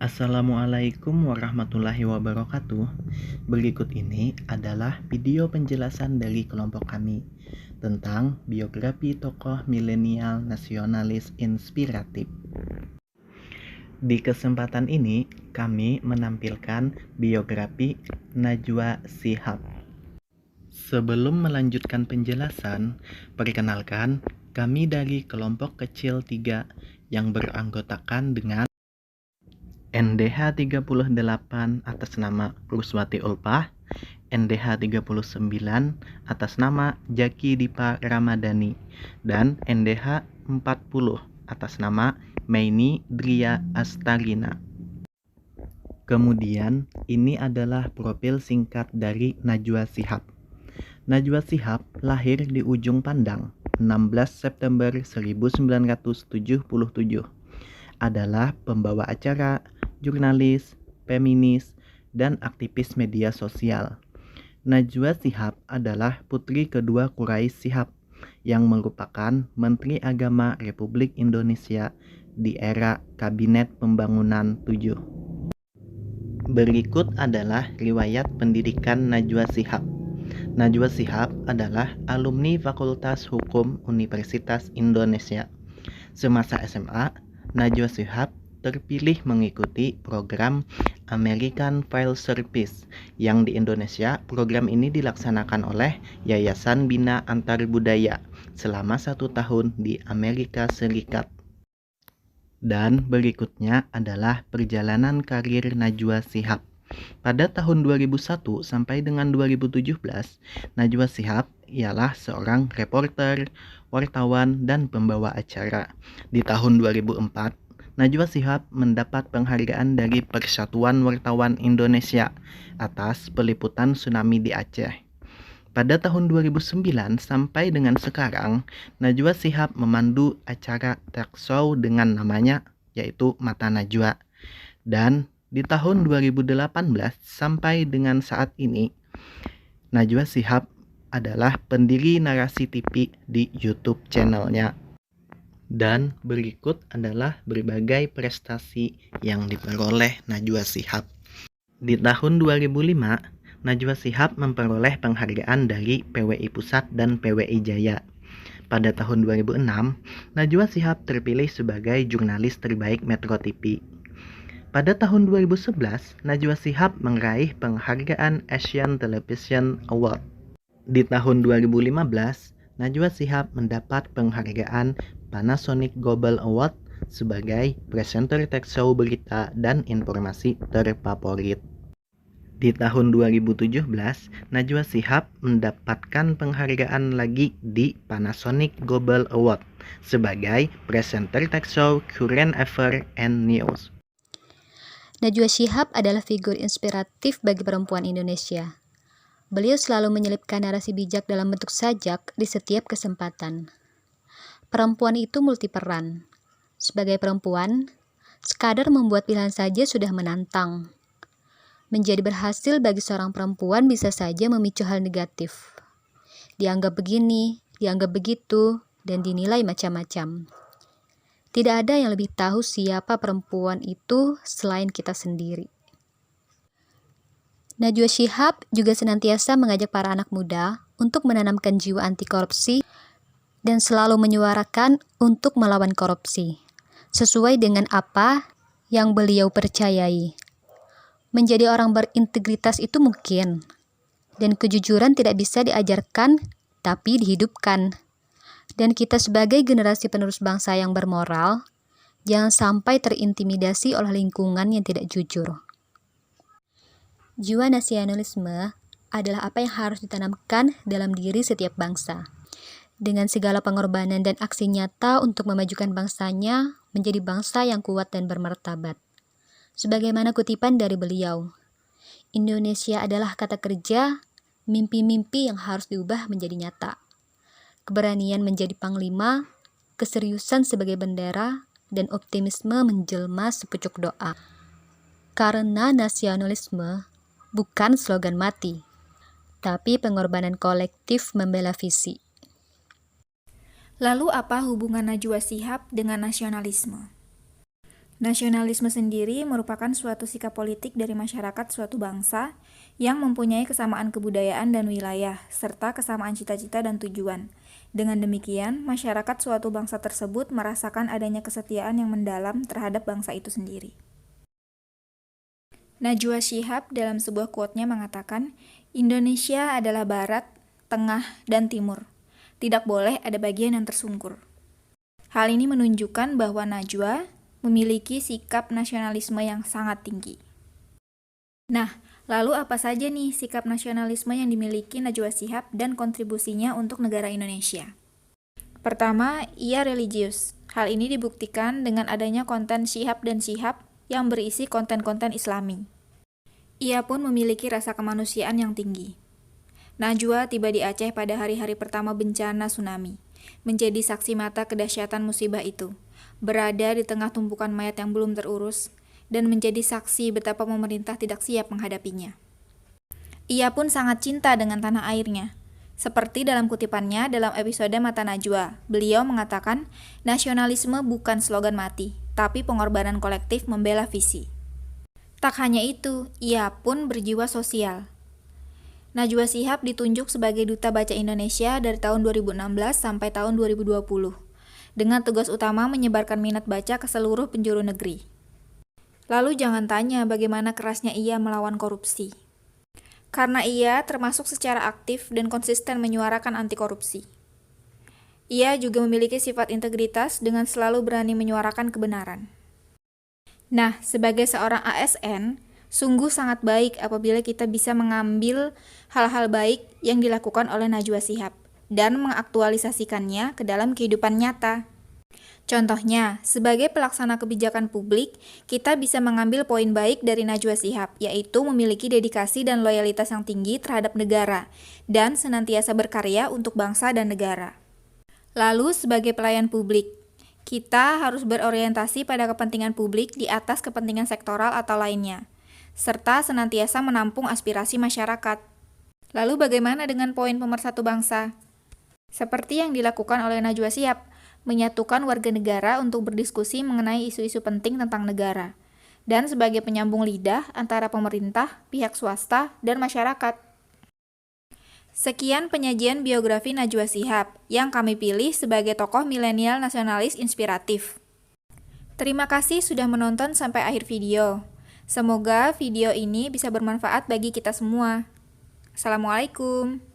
Assalamualaikum warahmatullahi wabarakatuh. Berikut ini adalah video penjelasan dari kelompok kami tentang biografi tokoh milenial nasionalis inspiratif. Di kesempatan ini, kami menampilkan biografi Najwa Shihab. Sebelum melanjutkan penjelasan, perkenalkan kami dari kelompok kecil 3 yang beranggotakan dengan NDH 38 atas nama Ruswati Ulpah, NDH 39 atas nama Jaki Dipa Ramadhani, dan NDH 40 atas nama Meini Dria Astarina. Kemudian, ini adalah profil singkat dari Najwa Shihab. Najwa Shihab lahir di Ujung Pandang, 16 September 1977. Adalah pembawa acara, jurnalis, feminis, dan aktivis media sosial. Najwa Shihab adalah putri kedua Quraisy Shihab yang merupakan Menteri Agama Republik Indonesia di era Kabinet Pembangunan 7. Berikut adalah riwayat pendidikan Najwa Shihab. Najwa Shihab adalah alumni Fakultas Hukum Universitas Indonesia. Semasa SMA, Najwa Shihab terpilih mengikuti program American File Service yang di Indonesia program ini dilaksanakan oleh Yayasan Bina Antarbudaya selama 1 tahun di Amerika Serikat. Dan berikutnya adalah perjalanan karir Najwa Shihab. Pada tahun 2001 sampai dengan 2017, Najwa Shihab ialah seorang reporter, wartawan, dan pembawa acara. Di tahun 2004, Najwa Shihab mendapat penghargaan dari Persatuan Wartawan Indonesia atas peliputan tsunami di Aceh. Pada tahun 2009 sampai dengan sekarang, Najwa Shihab memandu acara talk show dengan namanya yaitu Mata Najwa. Dan di tahun 2018 sampai dengan saat ini, Najwa Shihab adalah pendiri Narasi TV di YouTube channelnya. Dan berikut adalah berbagai prestasi yang diperoleh Najwa Shihab. Di tahun 2005, Najwa Shihab memperoleh penghargaan dari PWI Pusat dan PWI Jaya. Pada tahun 2006, Najwa Shihab terpilih sebagai jurnalis terbaik Metro TV. Pada tahun 2011, Najwa Shihab meraih penghargaan Asian Television Award. Di tahun 2015, Najwa Shihab mendapat penghargaan Panasonic Global Award sebagai presenter talk show berita dan informasi terfavorit. Di tahun 2017, Najwa Shihab mendapatkan penghargaan lagi di Panasonic Global Award sebagai presenter talk show Current Affairs and News. Najwa Shihab adalah figur inspiratif bagi perempuan Indonesia. Beliau selalu menyelipkan narasi bijak dalam bentuk sajak di setiap kesempatan. Perempuan itu multiperan. Sebagai perempuan, sekadar membuat pilihan saja sudah menantang. Menjadi berhasil bagi seorang perempuan bisa saja memicu hal negatif. Dianggap begini, dianggap begitu, dan dinilai macam-macam. Tidak ada yang lebih tahu siapa perempuan itu selain kita sendiri. Najwa Shihab juga senantiasa mengajak para anak muda untuk menanamkan jiwa anti korupsi dan selalu menyuarakan untuk melawan korupsi, sesuai dengan apa yang beliau percayai. Menjadi orang berintegritas itu mungkin, dan kejujuran tidak bisa diajarkan, tapi dihidupkan. Dan kita sebagai generasi penerus bangsa yang bermoral, jangan sampai terintimidasi oleh lingkungan yang tidak jujur. Jiwa nasionalisme adalah apa yang harus ditanamkan dalam diri setiap bangsa. Dengan segala pengorbanan dan aksi nyata untuk memajukan bangsanya menjadi bangsa yang kuat dan bermartabat. Sebagaimana kutipan dari beliau, Indonesia adalah kata kerja, mimpi-mimpi yang harus diubah menjadi nyata. Keberanian menjadi panglima, keseriusan sebagai bendera, dan optimisme menjelma sepucuk doa. Karena nasionalisme bukan slogan mati, tapi pengorbanan kolektif membela visi. Lalu apa hubungan Najwa Shihab dengan nasionalisme? Nasionalisme sendiri merupakan suatu sikap politik dari masyarakat suatu bangsa yang mempunyai kesamaan kebudayaan dan wilayah, serta kesamaan cita-cita dan tujuan. Dengan demikian, masyarakat suatu bangsa tersebut merasakan adanya kesetiaan yang mendalam terhadap bangsa itu sendiri. Najwa Shihab dalam sebuah quote-nya mengatakan, Indonesia adalah Barat, Tengah, dan Timur. Tidak boleh ada bagian yang tersungkur. Hal ini menunjukkan bahwa Najwa memiliki sikap nasionalisme yang sangat tinggi. Nah, lalu apa saja nih sikap nasionalisme yang dimiliki Najwa Shihab dan kontribusinya untuk negara Indonesia? Pertama, ia religius. Hal ini dibuktikan dengan adanya konten Shihab dan Shihab yang berisi konten-konten Islami. Ia pun memiliki rasa kemanusiaan yang tinggi. Najwa tiba di Aceh pada hari-hari pertama bencana tsunami, menjadi saksi mata kedahsyatan musibah itu, berada di tengah tumpukan mayat yang belum terurus, dan menjadi saksi betapa pemerintah tidak siap menghadapinya. Ia pun sangat cinta dengan tanah airnya. Seperti dalam kutipannya dalam episode Mata Najwa, beliau mengatakan, nasionalisme bukan slogan mati, tapi pengorbanan kolektif membela visi. Tak hanya itu, ia pun berjiwa sosial. Najwa Shihab ditunjuk sebagai Duta Baca Indonesia dari tahun 2016 sampai tahun 2020, dengan tugas utama menyebarkan minat baca ke seluruh penjuru negeri. Lalu jangan tanya bagaimana kerasnya ia melawan korupsi. Karena ia termasuk secara aktif dan konsisten menyuarakan anti korupsi. Ia juga memiliki sifat integritas dengan selalu berani menyuarakan kebenaran. Nah, sebagai seorang ASN, sungguh sangat baik apabila kita bisa mengambil hal-hal baik yang dilakukan oleh Najwa Shihab dan mengaktualisasikannya ke dalam kehidupan nyata. Contohnya, sebagai pelaksana kebijakan publik, kita bisa mengambil poin baik dari Najwa Shihab, yaitu memiliki dedikasi dan loyalitas yang tinggi terhadap negara dan senantiasa berkarya untuk bangsa dan negara. Lalu, sebagai pelayan publik, kita harus berorientasi pada kepentingan publik di atas kepentingan sektoral atau lainnya, serta senantiasa menampung aspirasi masyarakat. Lalu bagaimana dengan poin pemersatu bangsa? Seperti yang dilakukan oleh Najwa Shihab, menyatukan warga negara untuk berdiskusi mengenai isu-isu penting tentang negara, dan sebagai penyambung lidah antara pemerintah, pihak swasta, dan masyarakat. Sekian penyajian biografi Najwa Shihab yang kami pilih sebagai tokoh milenial nasionalis inspiratif. Terima kasih sudah menonton sampai akhir video. Semoga video ini bisa bermanfaat bagi kita semua. Assalamualaikum.